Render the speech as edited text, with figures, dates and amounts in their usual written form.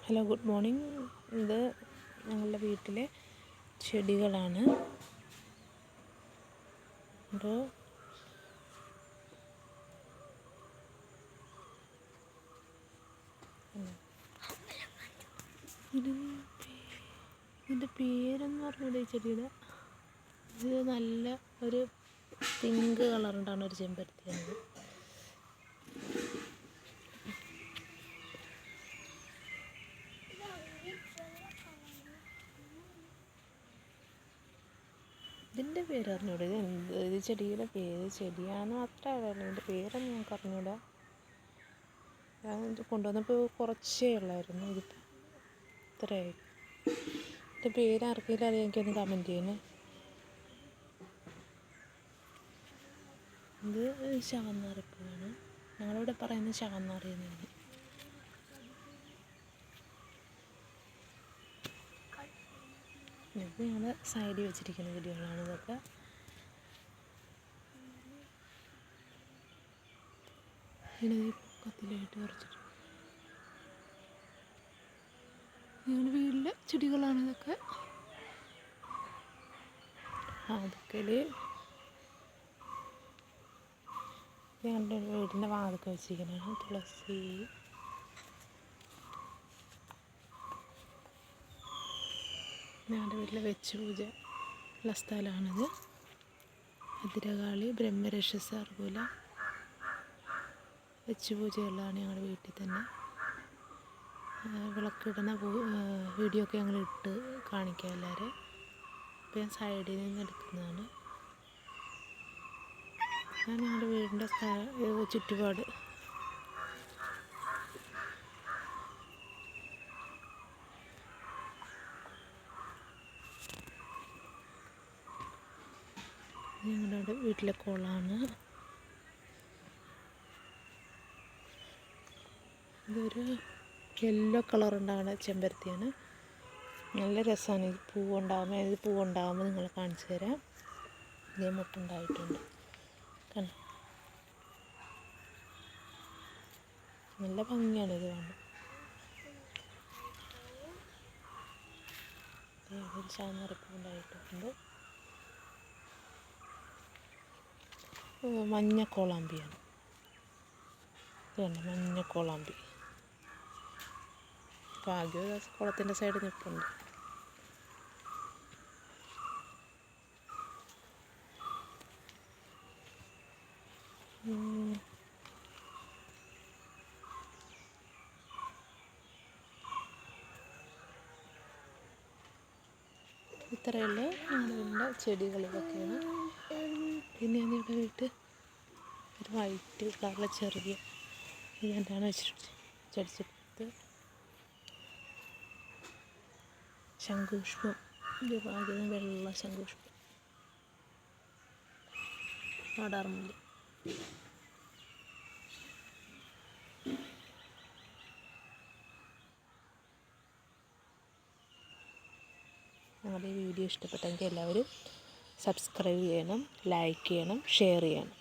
Hello, good morning. ഇത് ഞങ്ങളുടെ വീട്ടിലെ ചെടികളാണ്. ഇത് ഇതിൻ്റെ പേരെന്ന് പറഞ്ഞത് ഈ ചെടിയുടെ ഇത് നല്ല ഒരു പിങ്ക് കളറുണ്ടാണ് ഒരു ചെമ്പരത്തിയാണ്. ഇതിൻ്റെ പേര് അറിഞ്ഞൂടെ? ഇത് ചെടിയുടെ പേര് ചെടിയാണെന്ന് മാത്രമേ അറിയുള്ളൂ. ഇതിൻ്റെ പേരൊന്നും ഞങ്ങൾക്ക് അറിഞ്ഞൂടാ. ഞാൻ കൊണ്ടുവന്നപ്പോൾ കുറച്ചേ ഉള്ളായിരുന്നു. ഇതിപ്പോൾ ഇത്രയായി. ഇതിൻ്റെ പേര് ആർക്കെങ്കിലും അറിയാം എനിക്കൊന്ന് കമൻറ്റ് ചെയ്യണേ. ഇത് ശവന്നാറിപ്പൂവാണ്. ഞങ്ങളിവിടെ പറയുന്നത് ശവന്നാറി എന്നാണ്. ഇത് ഞങ്ങൾ സൈഡിൽ വെച്ചിരിക്കുന്ന ചെടികളാണ് ഇതൊക്കെ. ഇങ്ങനെ ഈ പൊക്കത്തിലായിട്ട് പറിച്ചിട്ട് ഞങ്ങളുടെ വീട്ടിലെ ചെടികളാണ് ഇതൊക്കെ. അതൊക്കെ ഞങ്ങളുടെ വീടിൻ്റെ വാതൊക്കെ വെച്ചിരിക്കുന്നതാണ്. തുളസി, ഞങ്ങളുടെ വീട്ടിൽ വെച്ച് പൂജ ഉള്ള സ്ഥലമാണിത്. ഭദ്രകാളി, ബ്രഹ്മരക്ഷസ്, അർഗുല വെച്ച് പൂജയുള്ളതാണ് ഞങ്ങളുടെ വീട്ടിൽ തന്നെ. വിളക്കിടുന്ന വീഡിയോ ഒക്കെ ഞങ്ങൾ ഇട്ട് കാണിക്കാം എല്ലാവരും. അപ്പോൾ ഞാൻ സൈഡിൽ നിന്ന് എടുക്കുന്നതാണ്. ഞാൻ ഞങ്ങളുടെ വീടിൻ്റെ ചുറ്റുപാട് ഞങ്ങളുടെ വീട്ടിലെ കുളമാണ്. ഇതൊരു യെല്ലോ കളറുണ്ടാകുന്ന ചെമ്പരത്തിയാണ്. നല്ല രസമാണ്. ഇത് പൂവുണ്ടാകുമ്പോൾ നിങ്ങളെ കാണിച്ചു തരാം. ഇതേ മുട്ടുണ്ടായിട്ടുണ്ട് കണ്ടോ, നല്ല ഭംഗിയാണ് ഇത് കാണാൻ. ഒരു ചാന്നരപ്പൂ ഉണ്ടായിട്ടുണ്ട്. മഞ്ഞക്കോളാമ്പിയാണ്. ഇത് കണ്ടോ, മഞ്ഞക്കോളാമ്പി. ഭാഗ്യദാസ കുളത്തിൻ്റെ സൈഡിൽ നിൽപ്പുണ്ട്. ഇത്രയുള്ള ഞങ്ങളുടെ ചെടികൾ ഇതൊക്കെയാണ്. പിന്നെ ഞങ്ങളുടെ വീട്ടിൽ ഒരു വൈറ്റ് കളറിലെ ചെറിയ ഇതെന്താണ് വെച്ചിട്ട് ചെടിച്ചെടുത്ത് ശംഖുപുഷ്പം. ഇത് ഭാഗ്യം വെള്ള ശംഖുപുഷ്പം, വാടാർമുല്ല. ഞങ്ങളുടെ ഈ വീഡിയോ ഇഷ്ടപ്പെട്ടെങ്കിൽ എല്ലാവരും സബ്സ്ക്രൈബ് ചെയ്യണം, ലൈക്ക് ചെയ്യണം, ഷെയർ ചെയ്യണം.